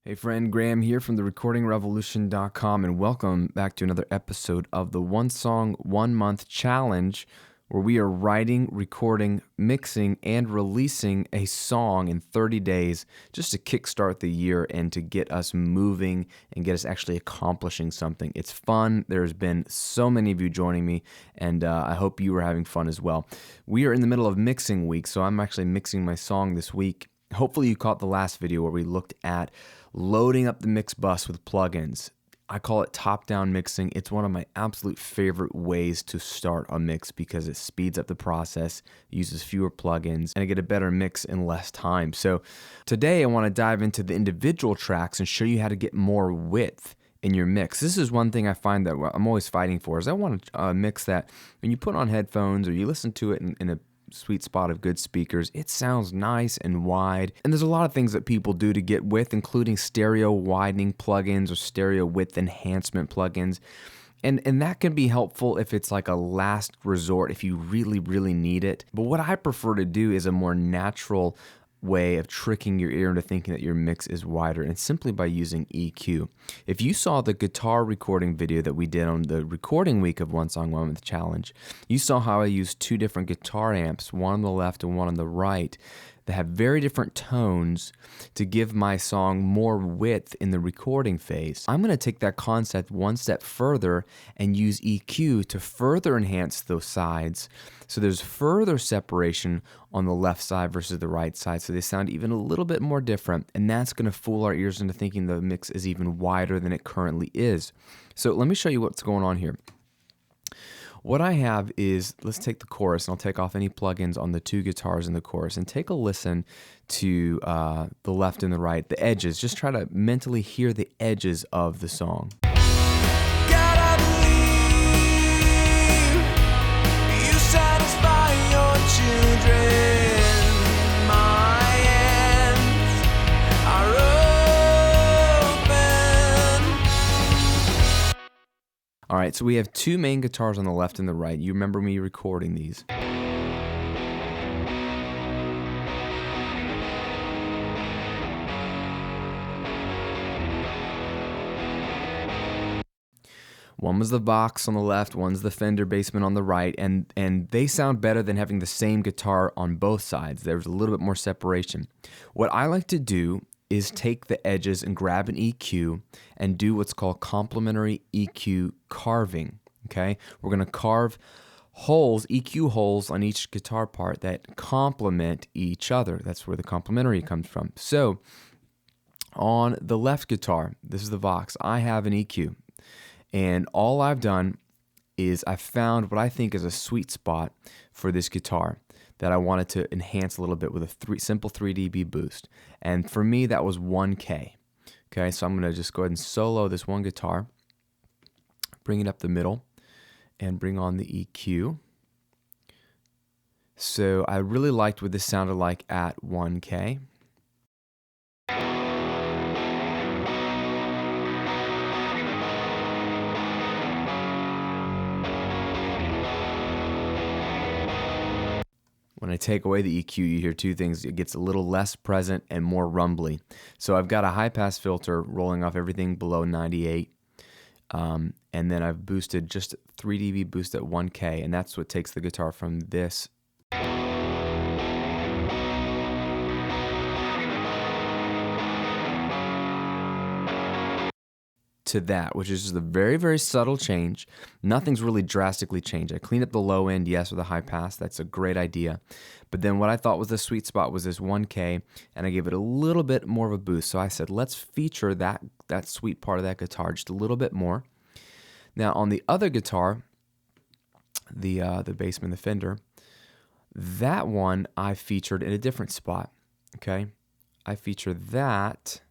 Hey friend, Graham here from the recordingrevolution.com, and welcome back to another episode of the One Song, 1 Month Challenge, where we are writing, recording, mixing, and releasing a song in 30 days just to kickstart the year and to get us moving and get us actually accomplishing something. It's fun. There's been so many of you joining me, and I hope you are having fun as well. We are in the middle of mixing week, so I'm actually mixing my song this week. Hopefully you caught the last video where we looked at loading up the mix bus with plugins. I call it top-down mixing. It's one of my absolute favorite ways to start a mix because it speeds up the process, uses fewer plugins, and I get a better mix in less time. So today I want to dive into the individual tracks and show you how to get more width in your mix. This is one thing I find that I'm always fighting for, is I want a mix that when you put on headphones or you listen to it in a sweet spot of good speakers, it sounds nice and wide. And there's a lot of things that people do to get width, including stereo widening plugins or stereo width enhancement plugins. And that can be helpful if it's like a last resort, if you really, really need it. But what I prefer to do is a more natural way of tricking your ear into thinking that your mix is wider, and simply by using EQ. If you saw the guitar recording video that we did on the recording week of One Song, 1 Month Challenge, you saw how I used two different guitar amps, one on the left and one on the right, that have very different tones to give my song more width in the recording phase. I'm going to take that concept one step further and use EQ to further enhance those sides, so there's further separation on the left side versus the right side, so they sound even a little bit more different, and that's going to fool our ears into thinking the mix is even wider than it currently is. So let me show you what's going on here. What I have is, let's take the chorus, and I'll take off any plugins on the two guitars in the chorus, and take a listen to the left and the right, the edges. Just try to mentally hear the edges of the song. God, I believe you satisfy your children. My hands are open. All right, so we have two main guitars on the left and the right. You remember me recording these. One was the Vox on the left, one's the Fender Bassman on the right, and they sound better than having the same guitar on both sides. There's a little bit more separation. What I like to do is take the edges and grab an EQ and do what's called complementary EQ carving, okay? We're going to carve holes, EQ holes on each guitar part that complement each other. That's where the complementary comes from. So on the left guitar, this is the Vox, I have an EQ. And all I've done is I found what I think is a sweet spot for this guitar that I wanted to enhance a little bit with a simple 3 dB boost. And for me, that was 1K. Okay, so I'm going to just go ahead and solo this one guitar, bring it up the middle, and bring on the EQ. So I really liked what this sounded like at 1K. When I take away the EQ, you hear two things. It gets a little less present and more rumbly. So I've got a high-pass filter rolling off everything below 98. And then I've boosted just 3 dB boost at 1K, and that's what takes the guitar from this to that, which is just a very, very subtle change. Nothing's really drastically changed. I cleaned up the low end, yes, with a high pass. That's a great idea. But then what I thought was the sweet spot was this 1K, and I gave it a little bit more of a boost. So I said, let's feature that sweet part of that guitar just a little bit more. Now on the other guitar, the Bassman, the Fender, that one I featured in a different spot. Okay, I featured that.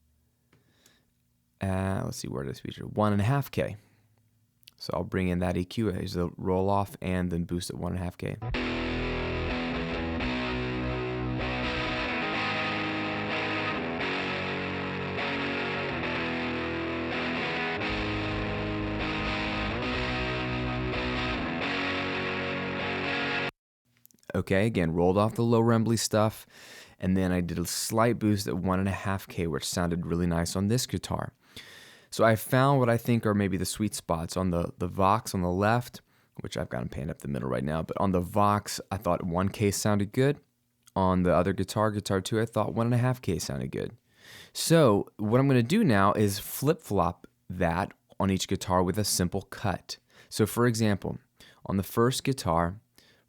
Let's see, where it is featured, 1.5K. So I'll bring in that EQ. Here's the roll off and then boost at 1.5K. Okay, again, rolled off the low rumbly stuff And then I did a slight boost at 1.5K, which sounded really nice on this guitar. So I found what I think are maybe the sweet spots on the Vox on the left, which I've got them panned up the middle right now. But on the Vox, I thought 1K sounded good. On the other guitar 2, I thought 1.5K sounded good. So what I'm going to do now is flip-flop that on each guitar with a simple cut. So for example, on the first guitar,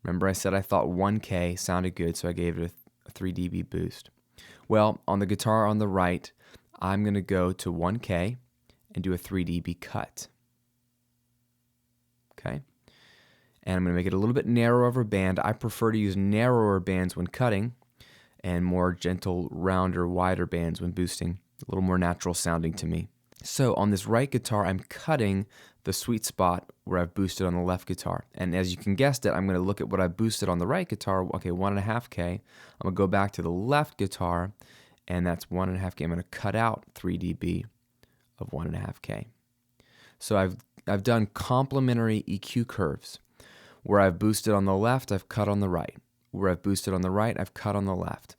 remember I said I thought 1K sounded good, so I gave it a 3 dB boost. Well, on the guitar on the right, I'm going to go to 1K and do a 3 dB cut. Okay? And I'm going to make it a little bit narrower of a band. I prefer to use narrower bands when cutting and more gentle, rounder, wider bands when boosting. A little more natural sounding to me. So on this right guitar, I'm cutting the sweet spot where I've boosted on the left guitar. And as you can guess it, I'm going to look at what I boosted on the right guitar. Okay, 1.5K. I'm going to go back to the left guitar, and that's 1.5K. I'm going to cut out 3 dB of 1.5K. So I've done complementary EQ curves. Where I've boosted on the left, I've cut on the right. Where I've boosted on the right, I've cut on the left.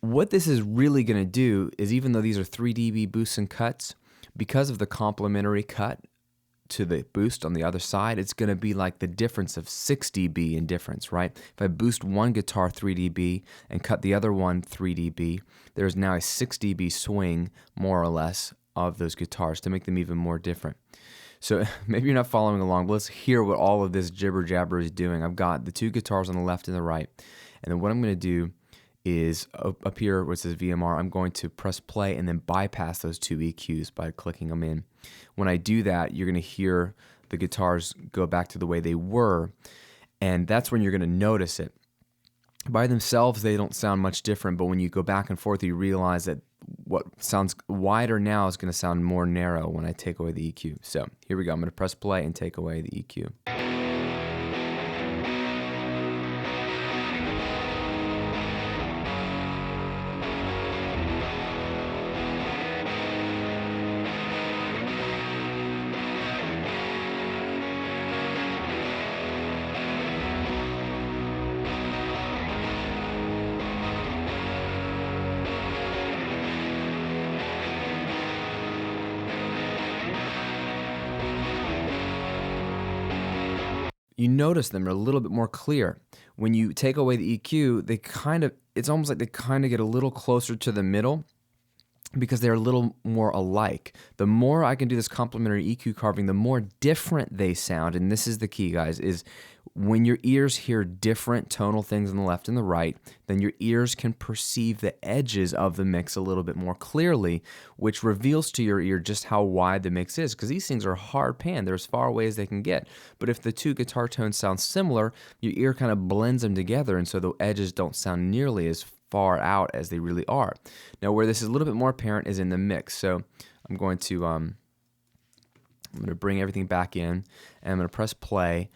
What this is really going to do is, even though these are 3 dB boosts and cuts, because of the complementary cut to the boost on the other side, it's going to be like the difference of 6 dB in difference, right? If I boost one guitar 3 dB and cut the other one 3 dB, there's now a 6 dB swing, more or less, of those guitars to make them even more different. So maybe you're not following along, but let's hear what all of this jibber jabber is doing. I've got the 2 guitars on the left and the right. And then what I'm going to do is up here where it says VMR, I'm going to press play and then bypass those 2 EQs by clicking them in. When I do that, you're going to hear the guitars go back to the way they were. And that's when you're going to notice it. By themselves, they don't sound much different, but when you go back and forth, you realize that what sounds wider now is going to sound more narrow when I take away the EQ. So here we go. I'm going to press play and take away the EQ. You notice them are a little bit more clear. When you take away the EQ, it's almost like they kind of get a little closer to the middle because they're a little more alike. The more I can do this complementary EQ carving, the more different they sound. And this is the key, guys, is when your ears hear different tonal things on the left and the right, then your ears can perceive the edges of the mix a little bit more clearly, which reveals to your ear just how wide the mix is, because these things are hard pan. They're as far away as they can get. But if the 2 guitar tones sound similar, your ear kind of blends them together, and so the edges don't sound nearly as far out as they really are. Now, where this is a little bit more apparent is in the mix. So I'm going to bring everything back in, and I'm going to press play.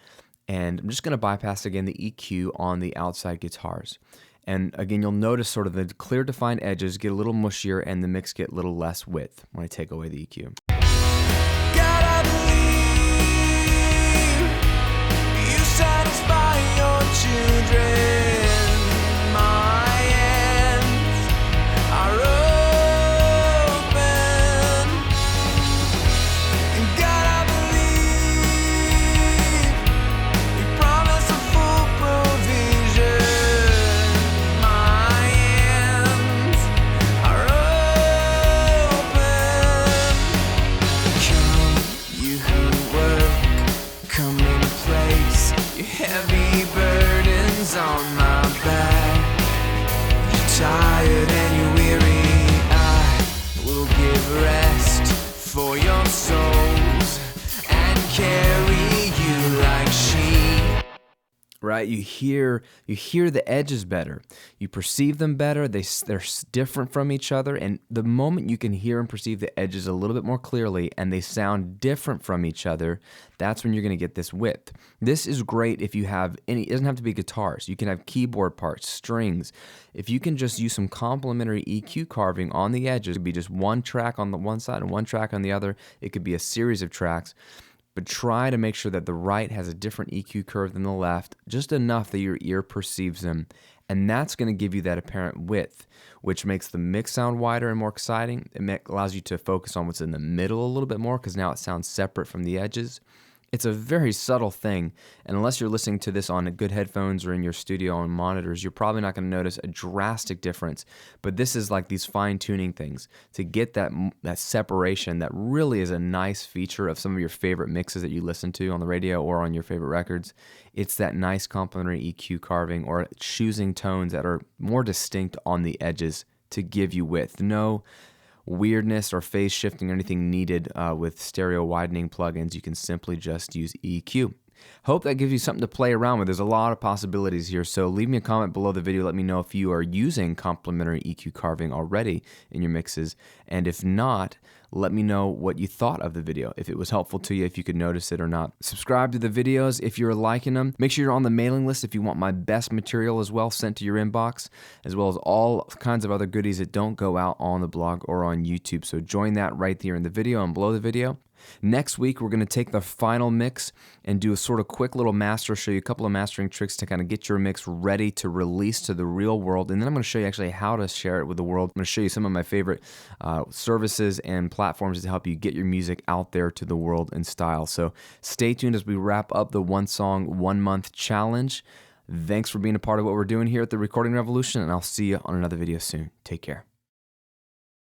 And I'm just going to bypass again the EQ on the outside guitars. And again, you'll notice sort of the clear defined edges get a little mushier and the mix get a little less width when I take away the EQ. Gotta believe you satisfy your children. My hands are open. And gotta believe you promise a full provision. My hands are open. Come, you who work, come in place your heavy burdens on my back. You're tired and you're weary, I will give rest for your souls and carry you like sheep. Right? You hear the edges better. You perceive them better. They're different from each other. And the moment you can hear and perceive the edges a little bit more clearly and they sound different from each other, that's when you're going to get this width. This is great if you have it doesn't have to be guitars. You can have keyboard parts, strings. If you can just use some complementary EQ carving on the edges, it could be just one track on the one side and one track on the other. It could be a series of tracks. But try to make sure that the right has a different EQ curve than the left, just enough that your ear perceives them And that's going to give you that apparent width, which makes the mix sound wider and more exciting. It allows you to focus on what's in the middle a little bit more because now it sounds separate from the edges. It's a very subtle thing, and unless you're listening to this on good headphones or in your studio on monitors, you're probably not going to notice a drastic difference. But this is like these fine-tuning things to get that separation that really is a nice feature of some of your favorite mixes that you listen to on the radio or on your favorite records. It's that nice complementary EQ carving or choosing tones that are more distinct on the edges to give you width. No weirdness or phase shifting or anything needed with stereo widening plugins. You can simply just use EQ. Hope that gives you something to play around with. There's a lot of possibilities here, so leave me a comment below the video. Let me know if you are using complementary EQ carving already in your mixes, and if not, let me know what you thought of the video, if it was helpful to you, if you could notice it or not. Subscribe to the videos if you're liking them. Make sure you're on the mailing list if you want my best material as well sent to your inbox, as well as all kinds of other goodies that don't go out on the blog or on YouTube. So join that right there in the video and below the video. Next week, we're going to take the final mix and do a sort of quick little master, show you a couple of mastering tricks to kind of get your mix ready to release to the real world. And then I'm going to show you actually how to share it with the world. I'm going to show you some of my favorite services and platforms to help you get your music out there to the world in style. So stay tuned as we wrap up the One Song, 1 Month Challenge. Thanks for being a part of what we're doing here at the Recording Revolution, and I'll see you on another video soon. Take care.